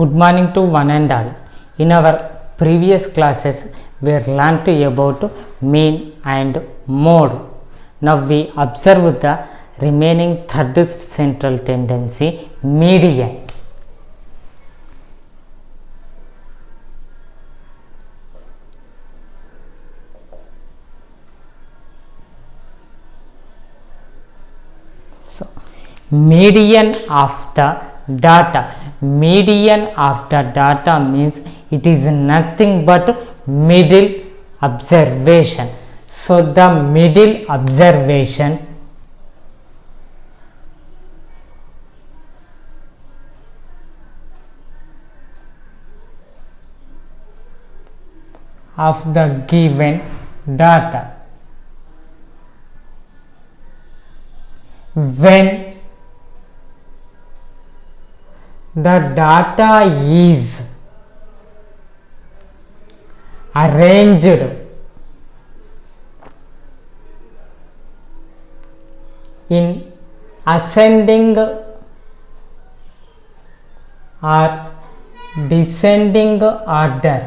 Good morning to one and all. In our previous classes, we learnt about mean and mode. Now we observe the remaining third central tendency, median. So, median of the data. Median of the data means it is nothing but middle observation. So the middle observation of the given data, when the data is arranged in ascending or descending order,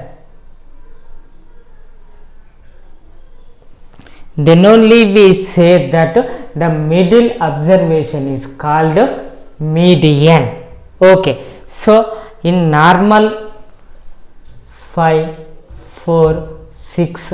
then only we say that the middle observation is called median. Okay, so in normal 5, 4, 6,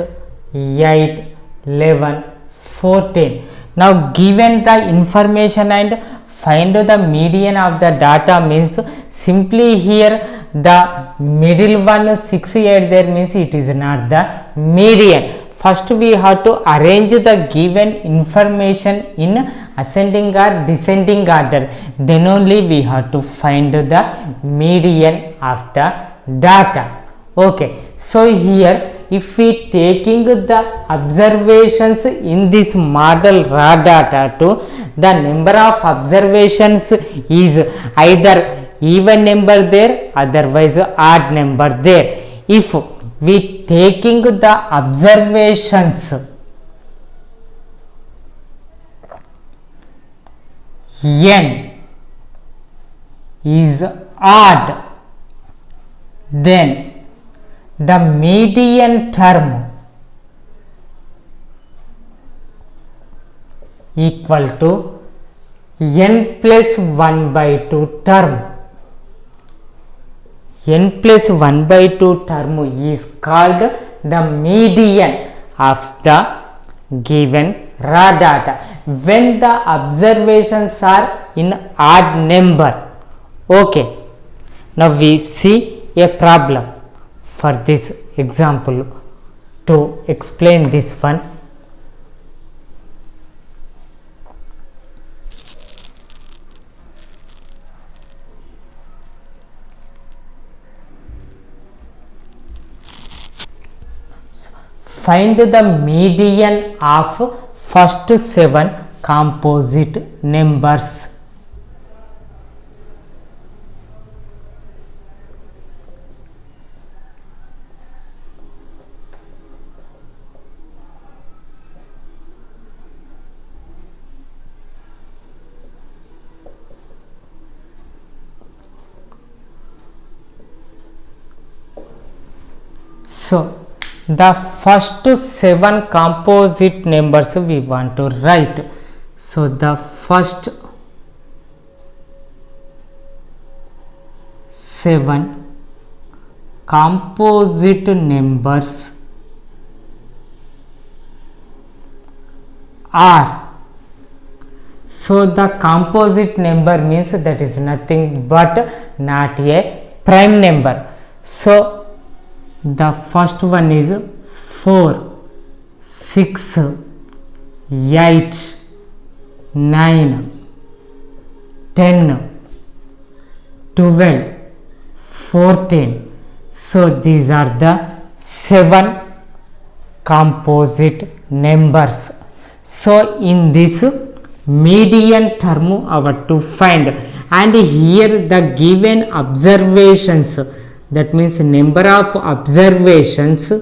8, 11, 14. Now given the information and find the median of the data means simply here the middle one 6, 8 there means it is not the median. First we have to arrange the given information in ascending or descending order, then only we have to find the median of the data. Okay, so here if we taking the observations in this model raw data to the number of observations is either even number there, otherwise odd number there. If we taking the observations n is odd, then the median term equal to n plus 1 by 2 term. N plus 1 by 2 term is called the median of the given raw data when the observations are in odd number. Okay, now we see a problem for this example to explain this one. Find the median of first 7 composite numbers. So the first 7 composite numbers we want to write. So the first 7 composite numbers are, so the composite number means that is nothing but not a prime number. So the first one is 4, 6, 8, 9, 10, 12, 14. So these are the 7 composite numbers. So in this median term our to find, and here the given observations, that means number of observations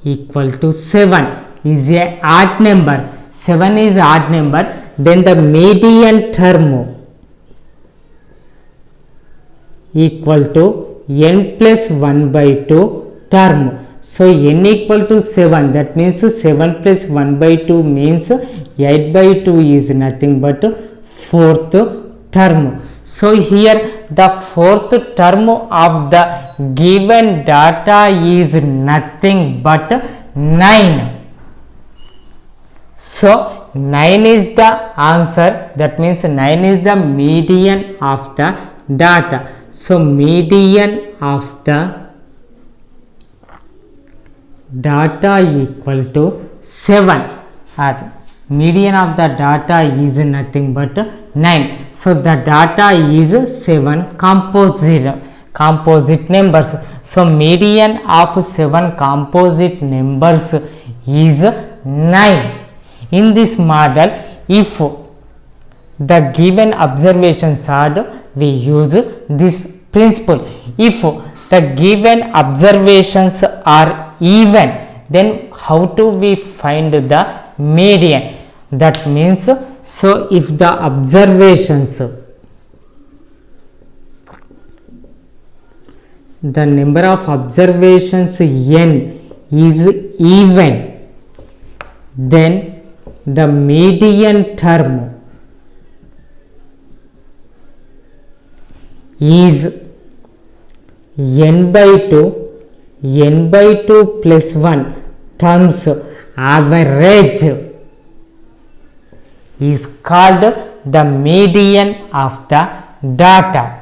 equal to 7 is a odd number. 7 is odd number, then the median term equal to n plus 1 by 2 term. So n equal to 7, that means 7 plus 1 by 2 means 8 by 2 is nothing but fourth term. So here the fourth term of the given data is nothing but 9. So 9 is the answer, that means 9 is the median of the data. So median of the data equal to 7. Median of the data is nothing but 9. So the data is 7 composite numbers. So median of 7 composite numbers is 9. In this model, if the given observations are, we use this principle. If the given observations are even, then how do we find the median? That means, so if the observations, the number of observations n is even, then the median term is n by 2 plus 1 terms average is called the median of the data.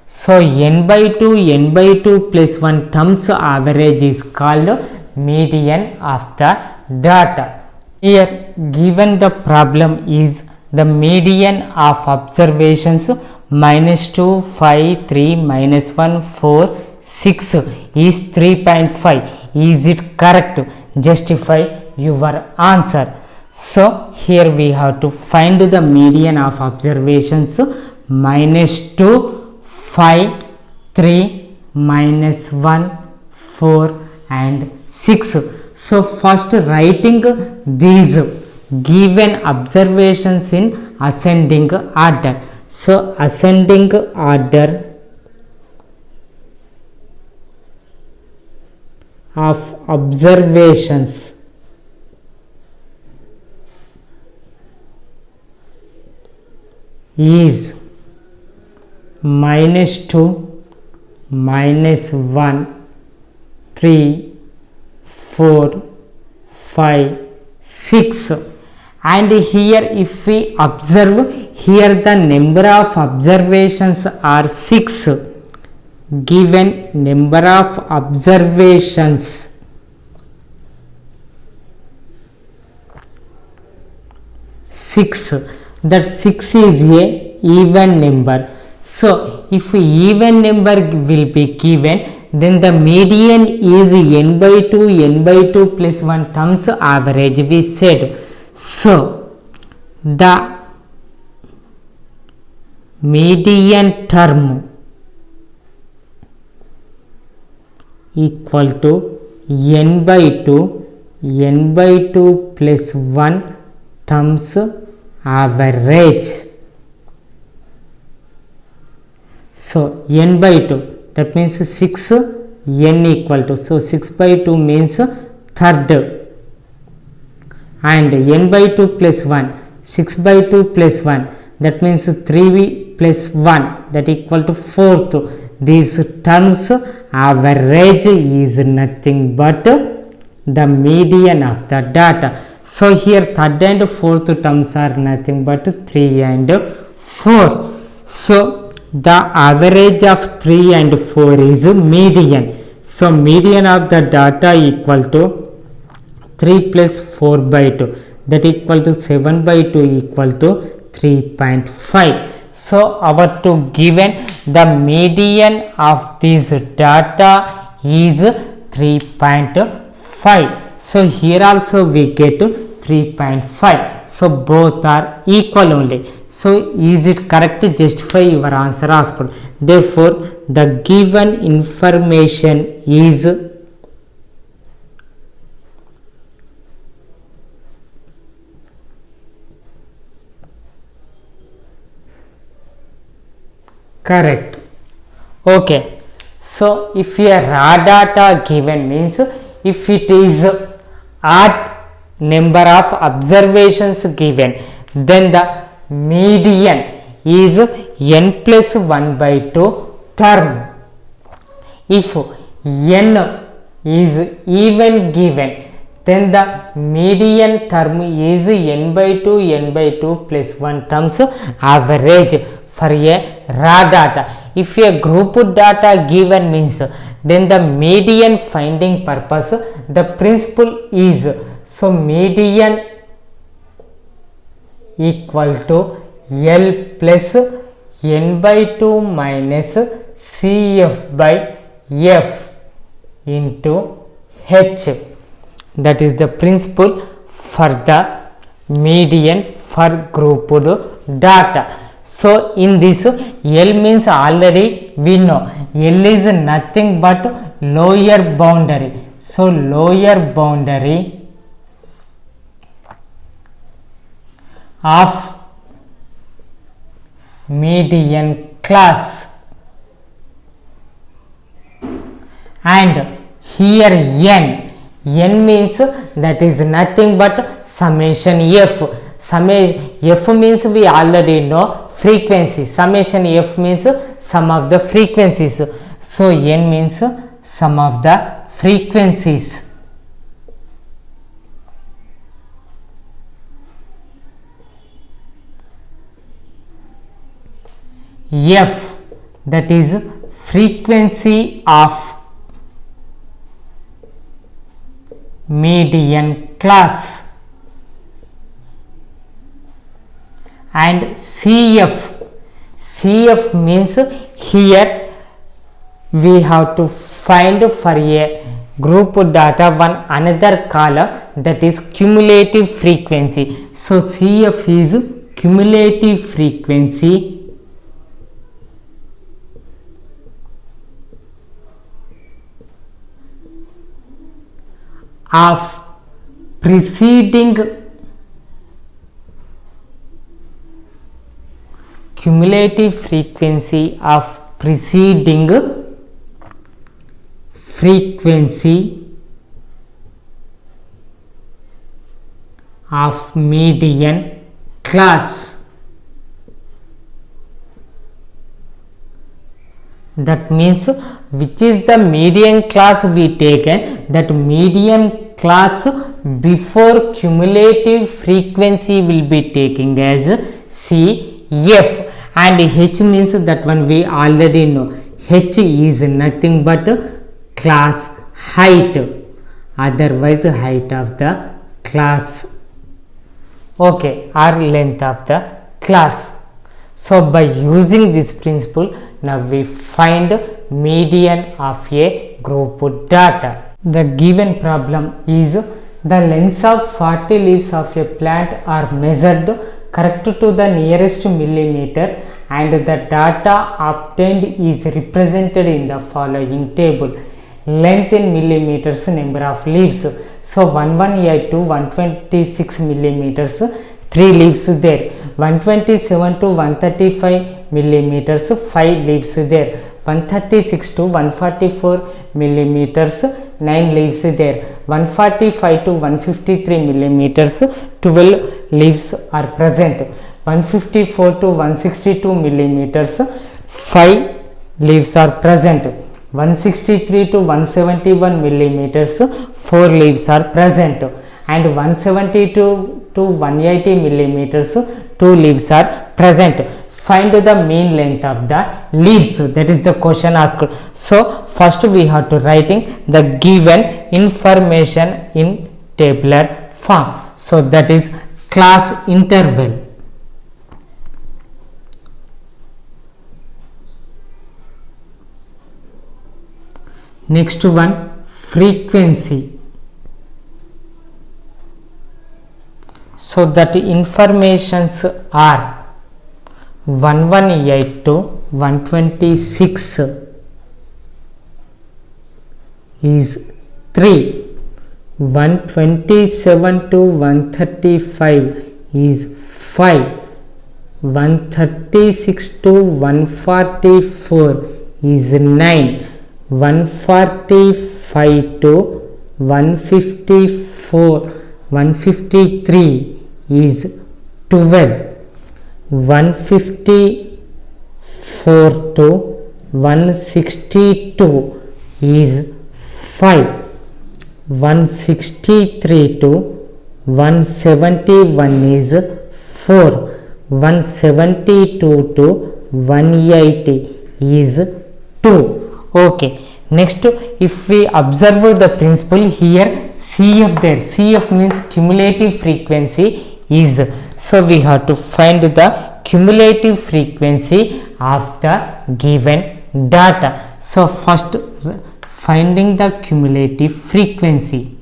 So n by 2 plus 1 terms average is called median of the data. Here given the problem is the median of observations -2, 5, 3, -1, 4, 6 is 3.5. Is it correct? Justify your answer. So here we have to find the median of observations -2, 5, 3, -1, 4 and 6. So first writing these given observations in ascending order. So ascending order of observations is -2, -1, 3, 4, 5, 6. And here if we observe, here the number of observations are 6. Given number of observations six, that 6 is a even number. So if even number will be given, then the median is n by 2 plus 1 terms average we said. So the median term equal to n by 2 plus 1 terms average. So n by 2, that means 6, n equal to, so 6 by 2 means third, and n by 2 plus 1, 6 by 2 plus 1, that means 3 plus 1, that equal to fourth. These terms average is nothing but the median of the data. So here third and fourth terms are nothing but 3 and 4. So the average of 3 and 4 is median. So median of the data equal to 3 plus 4 by 2, that equal to 7 by 2 equal to 3.5. So our to given the median of this data is 3.5. So here also we get 3.5. So both are equal only. So is it correct? Justify your answer asked. Therefore the given information is correct. Okay, so if a raw data given means if it is odd number of observations given, then the median is n plus 1 by 2 term. If n is even given, then the median term is n by 2 plus 1 terms average for a raw data. If a group data given means, then the median finding purpose, the principle is, so median equal to L plus n by 2 minus CF by F into H. That is the principle for the median for grouped data. So in this, L means already we know L is nothing but lower boundary. So lower boundary of median class, and here n means that is nothing but summation f. F means we already know frequency, summation f means sum of the frequencies, so n means sum of the frequencies. F, that is frequency of median class, and CF means here we have to find for a group data one another column, that is cumulative frequency. So CF is cumulative frequency of preceding cumulative frequency of preceding frequency of median class. That means which is the median class we taken, that median class before cumulative frequency will be taking as CF, and H means that one we already know, H is nothing but class height, otherwise height of the class, okay, or length of the class. So by using this principle, now we find median of a group data. The given problem is the lengths of 40 leaves of a plant are measured correct to the nearest millimeter, and the data obtained is represented in the following table. Length in millimeters, number of leaves. So 118 to 126 millimeters, 3 leaves there. 127 to 135 millimeters, 5 leaves there. 136 to 144 millimeters, 9 leaves there. 145 to 153 millimeters, 12 leaves are present. 154 to 162 millimeters, 5 leaves are present. 163 to 171 millimeters, 4 leaves are present, and 172 to 180 millimeters, 2 leaves are present. Find the mean length of the leaves, that is the question asked. So first we have to writing the given information in tabular form, so that is class interval. Next one, frequency. So that informations are 118 to 126 is 3, 127 to 135 is 5, 136 to 144 is 9. 145 to 154, 153 is 12. 154 to 162 is 5. 163 to 171 is 4. 172 to 180 is 2. Okay, next if we observe the principle here, CF there, CF means cumulative frequency is, so we have to find the cumulative frequency of the given data. So first finding the cumulative frequency.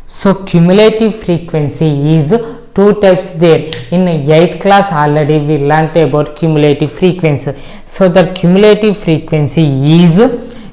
So cumulative frequency is two types there. In 8th class already we learnt about cumulative frequency. So the cumulative frequency is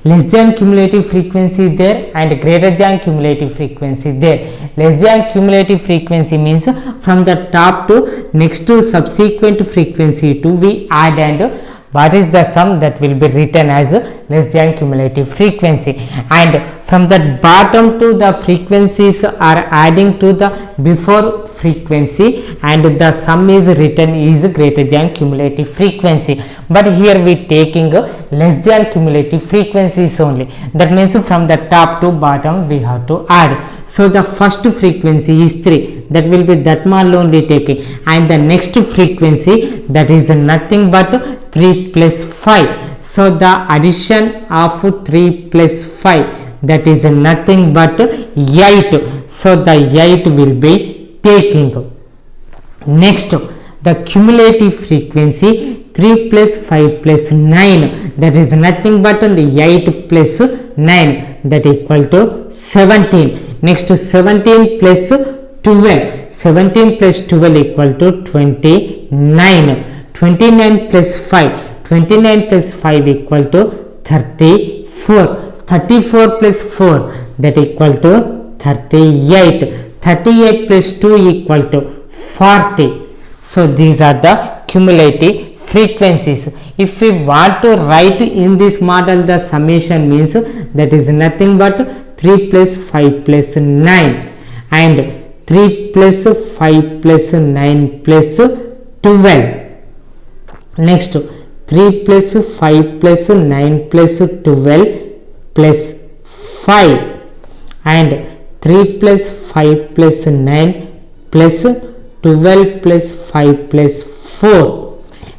less than cumulative frequency there and greater than cumulative frequency there. Less than cumulative frequency means from the top to next to subsequent frequency to we add, and what is the sum that will be written as less than cumulative frequency, and from the bottom to the frequencies are adding to the before frequency and the sum is written is greater than cumulative frequency. But here we taking less than cumulative frequencies only, that means from the top to bottom we have to add. So the first frequency is 3, that will be that much only taking, and the next frequency that is nothing but 3 plus 5. So the addition of 3 plus 5, that is nothing but 8. So the 8 will be taking. Next, the cumulative frequency 3 plus 5 plus 9, that is nothing but 8 plus 9, that equal to 17. Next, 17 plus 12, 17 plus 12 equal to 29. 29 plus 5, 29 plus 5 equal to 34. 34 plus 4, that equal to 38. 38 plus 2 equal to 40. So these are the cumulative frequencies. If we want to write in this model the summation means that is nothing but 3 plus 5 plus 9 and 3 plus 5 plus 9 plus 12. Next, 3 plus 5 plus 9 plus 12 plus 5 and 3 plus 5 plus 9 plus 12 plus 5 plus 4.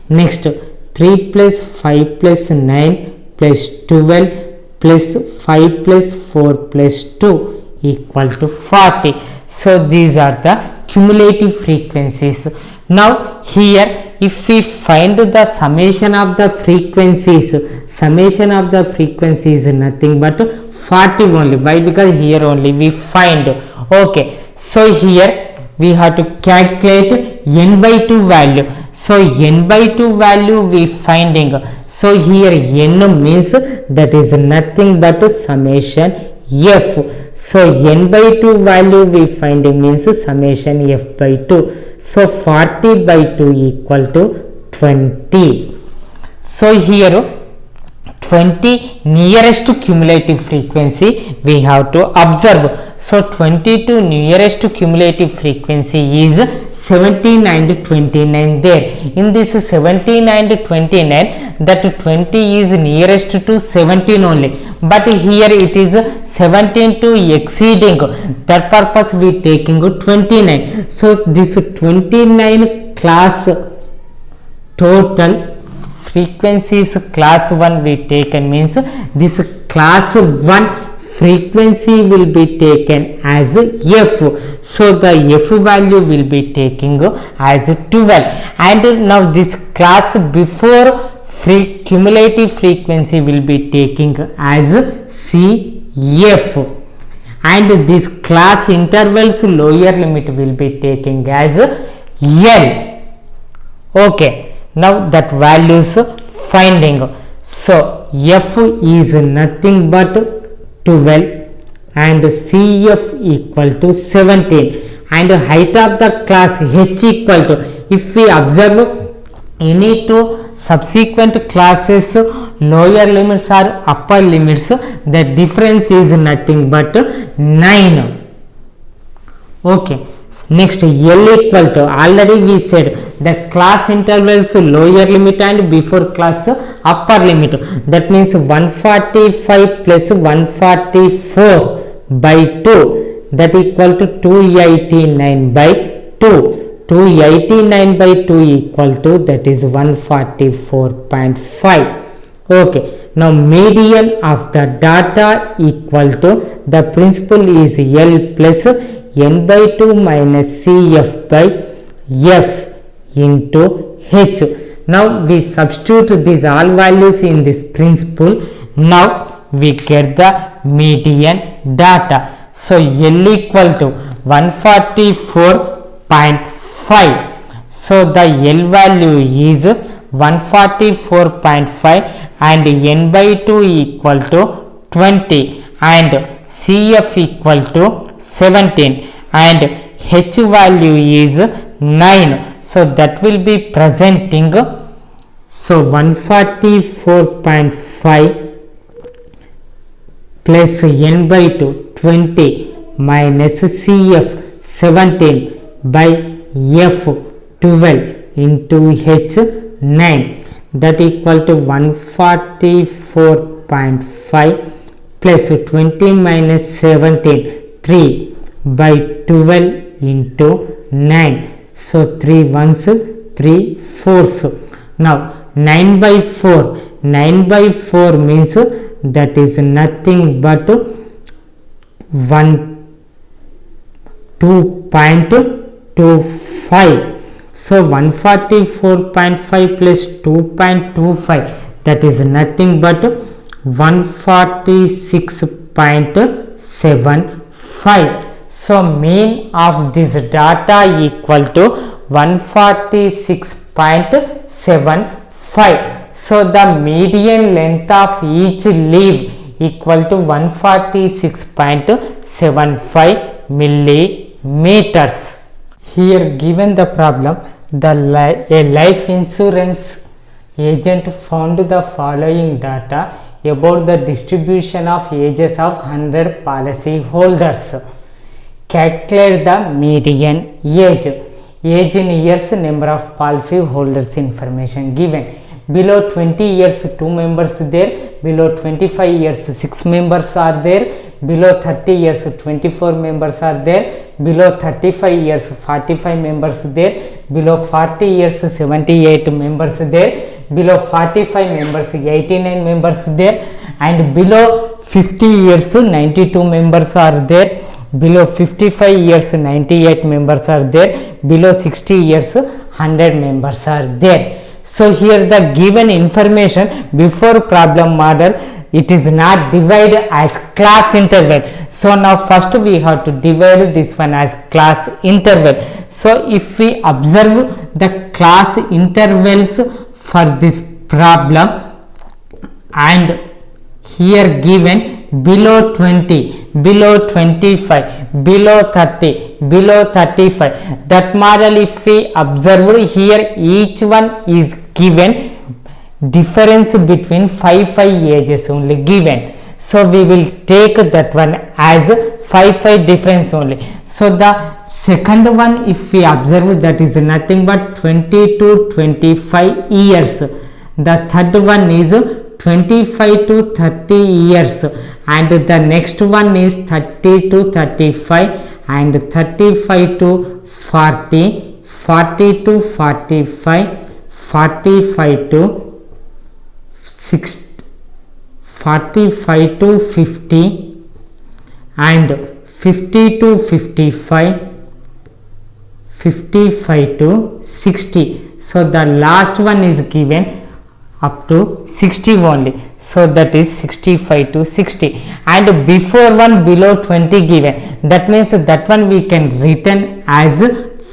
Next, 3 plus 5 plus 9 plus 12 plus 5 plus 4 plus 2 equal to 40. So these are the cumulative frequencies. Now here if we find the summation of the frequencies, summation of the frequencies is nothing but 40 only. Why? Because here only we find. Okay, so here we have to calculate n by 2 value. So n by 2 value we finding. So here n means that is nothing but summation f. So n by 2 value we finding means summation f by 2. So 40 by 2 equal to 20. So here 20 nearest cumulative frequency we have to observe. So 22 nearest cumulative frequency is 17 and 29 there. In this 17 and 29, that 20 is nearest to 17 only, but here it is 17 to exceeding, that purpose we taking 29. So this 29 class total frequencies class 1 we taken means this class 1 frequency will be taken as f. So the f value will be taking as 12, and now this class before cumulative frequency will be taking as cf, and this class intervals lower limit will be taking as l. Okay, now that values finding. So f is nothing but 12 and cf equal to 17, and height of the class h equal to, if we observe any two subsequent classes lower limits or upper limits, the difference is nothing but 9. Okay, next L equal to, already we said the class intervals lower limit and before class upper limit, that means 145 plus 144 by 2, that equal to 289 by 2. 289 by 2 equal to, that is 144.5. Okay, now median of the data equal to, the principal is L plus n by 2 minus Cf by f into h. Now we substitute these all values in this principle. Now we get the median data. So L equal to 144.5. So the L value is 144.5 and n by 2 equal to 20 and Cf equal to 17 and h value is 9. So that will be presenting, so 144.5 plus n by 2 20 minus Cf 17 by f 12 into h 9, that equal to 144.5 plus 20 minus 17 3 by 12 into 9. So 3 ones 3 fours. Now 9 by 4, 9 by 4 means that is nothing but 2.25. So 144.5 plus 2.25, that is nothing but 146.75. So mean of this data equal to 146.75. So the median length of each leaf equal to 146.75 millimeters. Here given the problem, a life insurance agent found the following data about the distribution of ages of 100 policy holders. Calculate the median age. Age in years, number of policy holders information given. Below 20 years 2 members there, below 25 years 6 members are there, below 30 years 24 members are there, below 35 years 45 members there, below 40 years 78 members there, below 45 members 89 members there, and below 50 years 92 members are there, below 55 years 98 members are there, below 60 years 100 members are there. So here the given information before problem model, it is not divided as class interval. So now first we have to divide this one as class interval. So if we observe the class intervals for this problem, and here given below 20, below 25, below 30, below 35, that model if we observe here, each one is given difference between 5 ages only given. So we will take that one as 5 difference only. So the second one if we observe, that is nothing but 20 to 25 years. The third one is 25 to 30 years, and the next one is 30 to 35 and 35 to 40, 40 to 45, 45 to 60, 45 to 50 and 50 to 55, 55 to 60. So the last one is given up to 60 only. So that is 65 to 60, and before one below 20 given, that means that one we can written as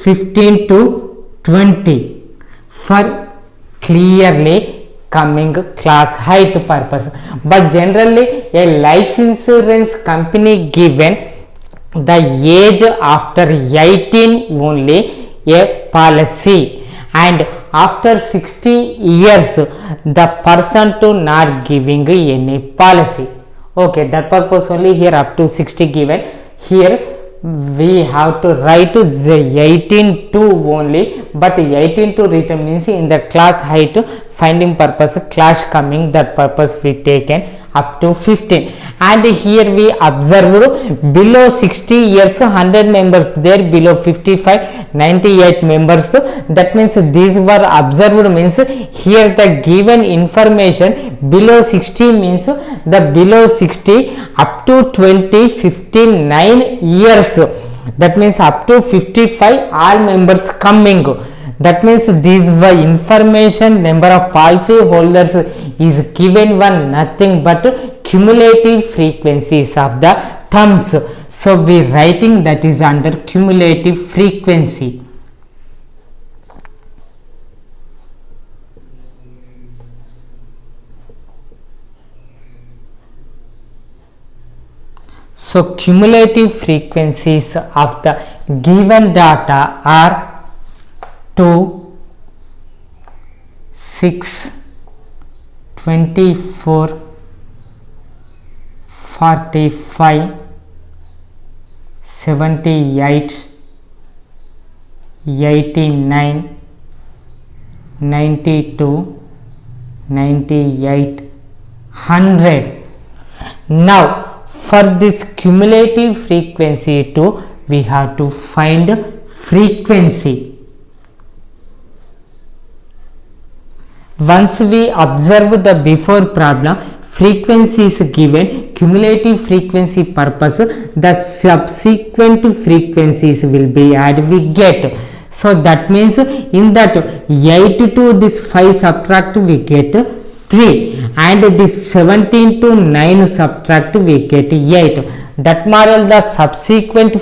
15 to 20 for clearly coming class height purpose. But generally a life insurance company given the age after 18 only a policy, and after 60 years the person to not giving any policy. Okay, that purpose only here up to 60 given. Here we have to write the 18 to only, but 18 to written means in the class height finding purpose class coming, that purpose we taken up to 15. And here we observed below 60 years 100 members there, below 55 98 members. That means these were observed means here the given information below 60 means the below 60 up to 20 59 years, that means up to 55 all members coming. That means these were information number of policy holders is given one nothing but cumulative frequencies of the terms. So we writing that is under cumulative frequency. So cumulative frequencies of the given data are 2, 6, 24, 45, 78, 89, 92, 98, 100. Now for this cumulative frequency too, we have to find frequency. Once we observe the before problem, frequency is given, cumulative frequency purpose, the subsequent frequencies will be added, we get. So that means in that 8 to this 5 subtract we get 3, and this 17 to 9 subtract we get 8. That model the subsequent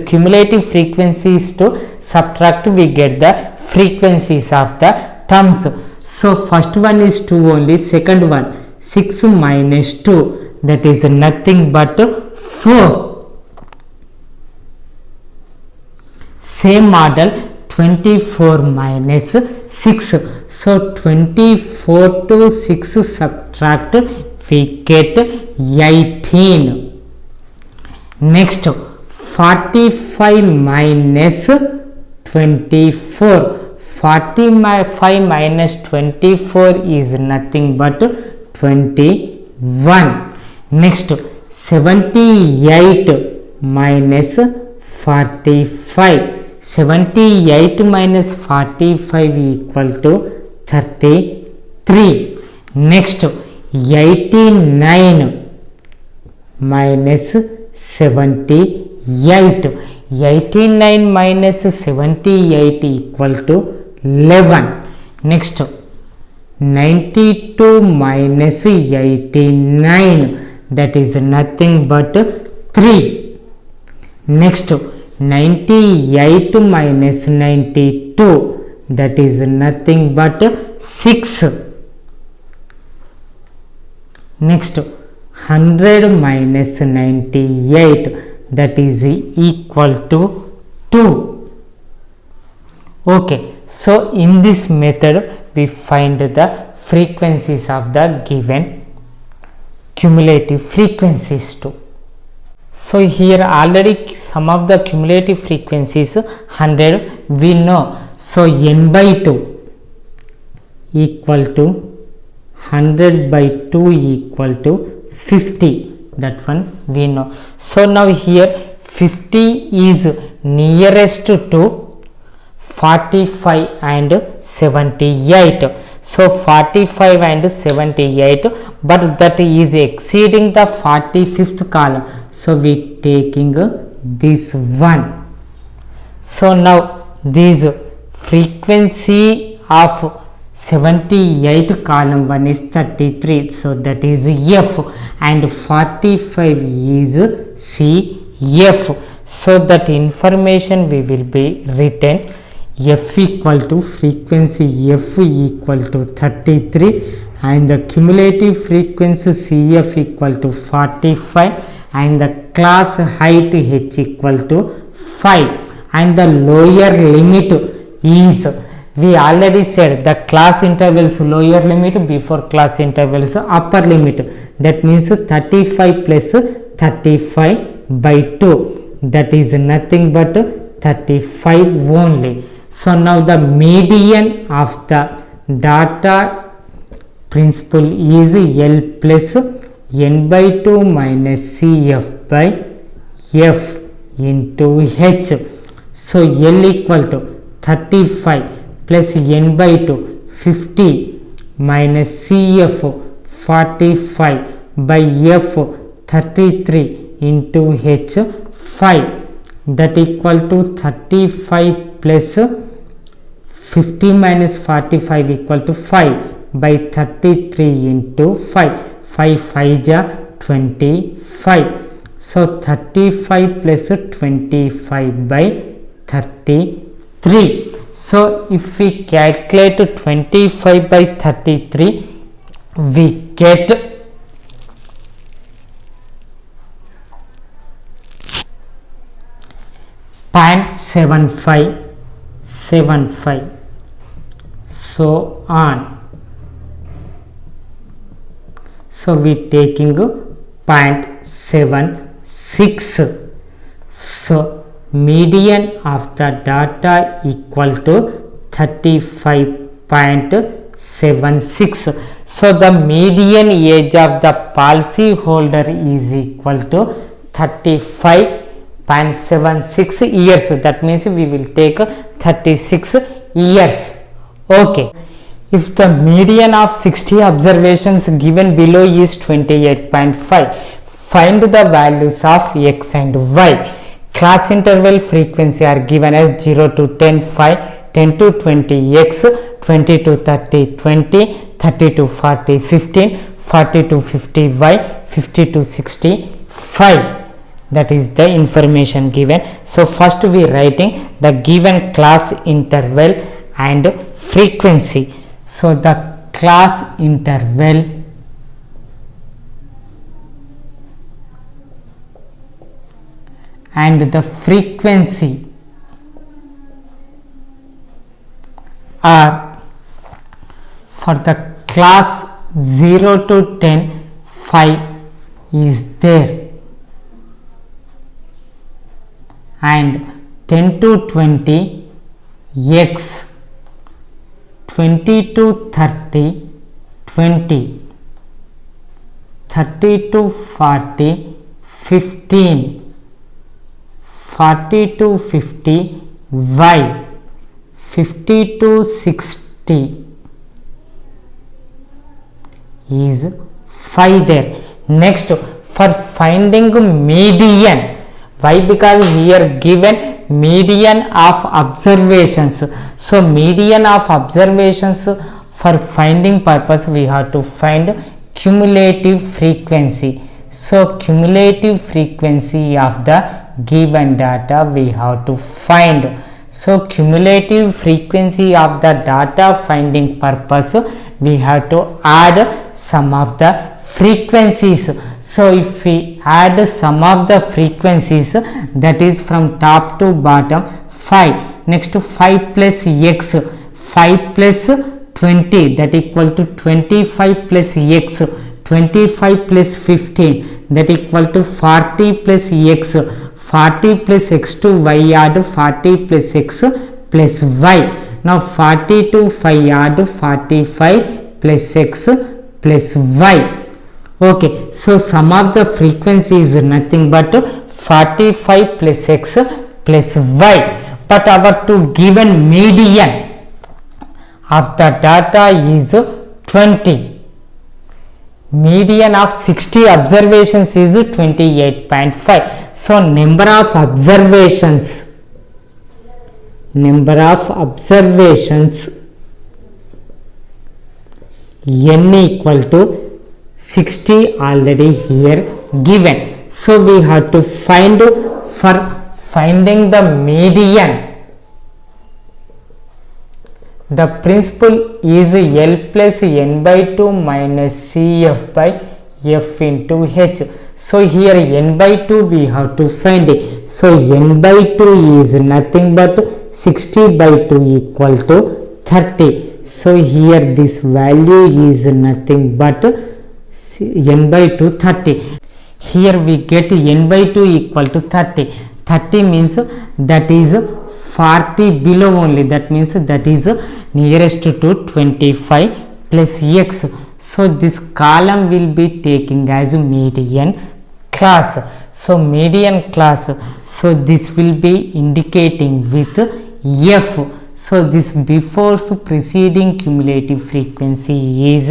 cumulative frequencies to subtract we get the frequencies of the terms. So first one is 2 only, second one 6 minus 2, that is nothing but 4. Same model 24 minus 6. So 24 to 6 subtract we get 18. Next 45 minus 24. 45 minus 24 is nothing but 21. Next 78 minus 45. 78 minus 45 equal to 33. Next 89 minus 78. 89 minus 78 equal to 11. Next 92 minus 89, that is nothing but 3. Next 98 minus 92, that is nothing but 6. Next 100 minus 98, that is equal to 2. Okay, so in this method we find the frequencies of the given cumulative frequencies too. So here already some of the cumulative frequencies 100 we know. So n by 2 equal to 100 by 2 equal to 50, that one we know. So now here 50 is nearest to 45 and 78. So 45 and 78, but that is exceeding the 45th column. So we taking this one. So now this frequency of 78 column 1 is 33. So that is F, and 45 is CF. So that information we will be written F equal to frequency F equal to 33, and the cumulative frequency CF equal to 45, and the class height h equal to 5 and the lower limit is, we already said the class intervals lower limit before class intervals upper limit, that means 35 plus 35 by 2, that is nothing but 35 only. So now the median of the data principal is L plus n by 2 minus Cf by f into h. So L equal to 35 plus n by 2 50 minus Cf 45 by f 33 into h 5, that equal to 35 plus 50 minus 45 equal to 5 by 33 into 5, 5 5 ja 25. So 35 plus 25 by 33. So if we calculate 25 by 33, we get 0.75, so on. So we taking 0.76. So median of the data equal to 35.76. So the median age of the policy holder is equal to 35.76 years. That means we will take 36 years. Okay. If the median of 60 observations given below is 28.5, find the values of x and y. Class interval frequency are given as 0 to 10 5, 10 to 20 x, 20 to 30 20, 30 to 40 15, 40 to 50 y, 50 to 60 5. That is the information given. So first we writing the given class interval and frequency. So the class interval and the frequency are, for the class 0 to 10 5 is there, and 10 to 20 x, 20 to 30 20, 30 to 40 15, 40 to 50 y, 50 to 60 is 5 there. Next, for finding median, why? Because here given median of observations. So median of observations, for finding purpose we have to find cumulative frequency. So cumulative frequency of the given data we have to find. So cumulative frequency of the data finding purpose, we have to add some of the frequencies. So if we add sum of the frequencies, that is from top to bottom 5. Next 5 plus x, 5 plus 20, that equal to 25 plus x, 25 plus 15, that equal to 40 plus x, 40 plus x to y add 40 plus x plus y. Now 40 to 5 add 45 plus x plus y. Okay, so sum of the frequency is nothing but 45 plus x plus y, but our to given median of the data is 20. Median of 60 observations is 28.5. So number of observations n equal to 60 already here given. So we have to find, for finding the median, the principal is L plus n by 2 minus Cf by f into h. So here n by 2 we have to find it. So n by 2 is nothing but 60 by 2 equal to 30. So here this value is nothing but n by 2 30. Here we get n by 2 equal to 30. 30 means that is 40 below only, that means that is nearest to 25 plus x. So this column will be taking as median class. So median class, so this will be indicating with f. So this before preceding cumulative frequency is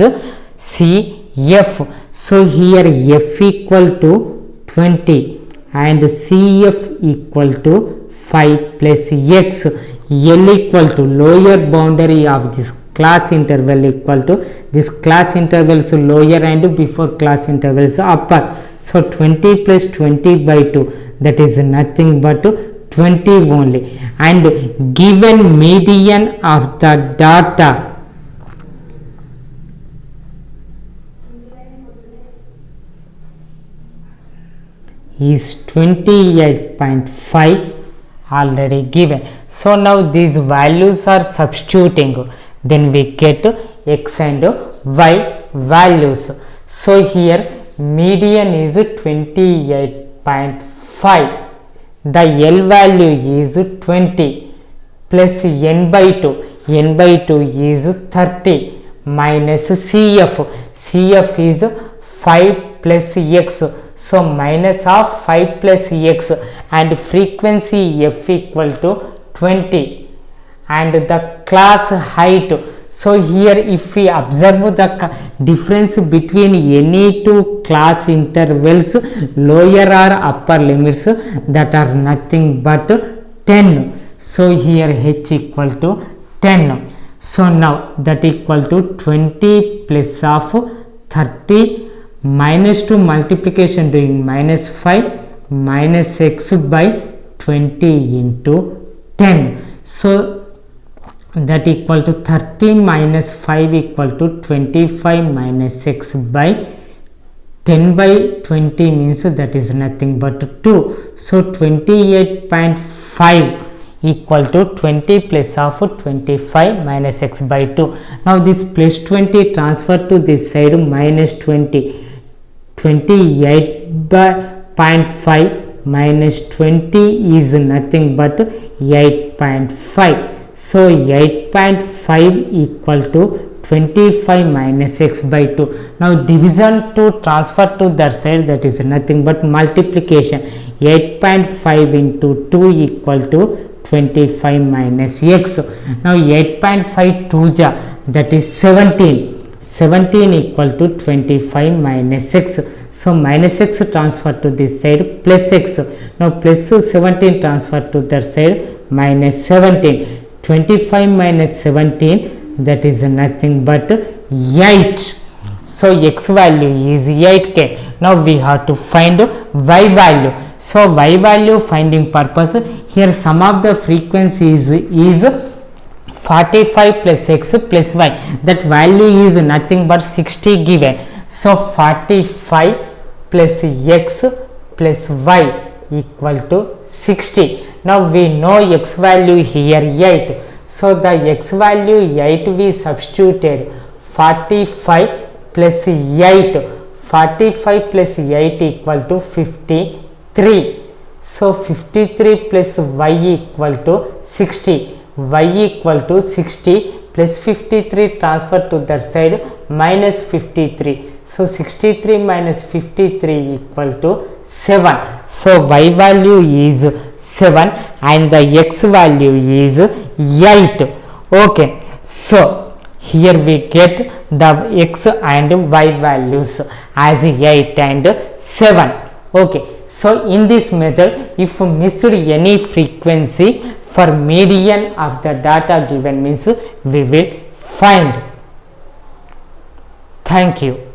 CF. So here f equal to 20 and CF equal to 5 plus x. L equal to lower boundary of this class interval equal to this class intervals lower and before class intervals upper. So 20 plus 20 by 2, that is nothing but 20 only. And given median of the data is 28.5 already given. So now these values are substituting, then we get x and y values. So here median is 28.5, the L value is 20 plus n by 2, n by 2 is 30 minus CF, CF is 5 plus x. So minus of 5 plus x and frequency f equal to 20 and the class height. So here if we observe the difference between any two class intervals, lower or upper limits, that are nothing but 10. So here h equal to 10. So now that equal to 20 plus of 30 minus 2 multiplication doing minus 5 minus x by 20 into 10. So that equal to 30 minus 5 equal to 25 minus x by 10 by 20 means that is nothing but 2. So 28.5 equal to 20 plus of 25 minus x by 2. Now this plus 20 transfer to this side minus 20. 28.5 minus 20 is nothing but 8.5. So 8.5 equal to 25 minus x by 2. Now division to transfer to that side, that is nothing but multiplication. 8.5 into 2 equal to 25 minus x. Now 8.5 2 ja, that is 17. 17 equal to 25 minus x. So minus x transfer to this side plus x. Now plus 17 transfer to that side minus 17. 25 minus 17, that is nothing but 8. So x value is 8k. Now we have to find y value. So y value finding purpose, here sum of the frequencies is 45 plus x plus y, that value is nothing but 60 given. So 45 plus x plus y equal to 60. Now we know x value here 8. So the x value 8 we substituted 45 plus 8. 45 plus 8 equal to 53. So 53 plus y equal to 60. Y equal to 60 plus 53 transfer to that side minus 53. So 63 minus 53 equal to 7. So y value is 7 and the x value is 8. Okay. So here we get the x and y values as 8 and 7. Okay. So in this method, if missed any frequency for median of the data given means we will find. Thank you.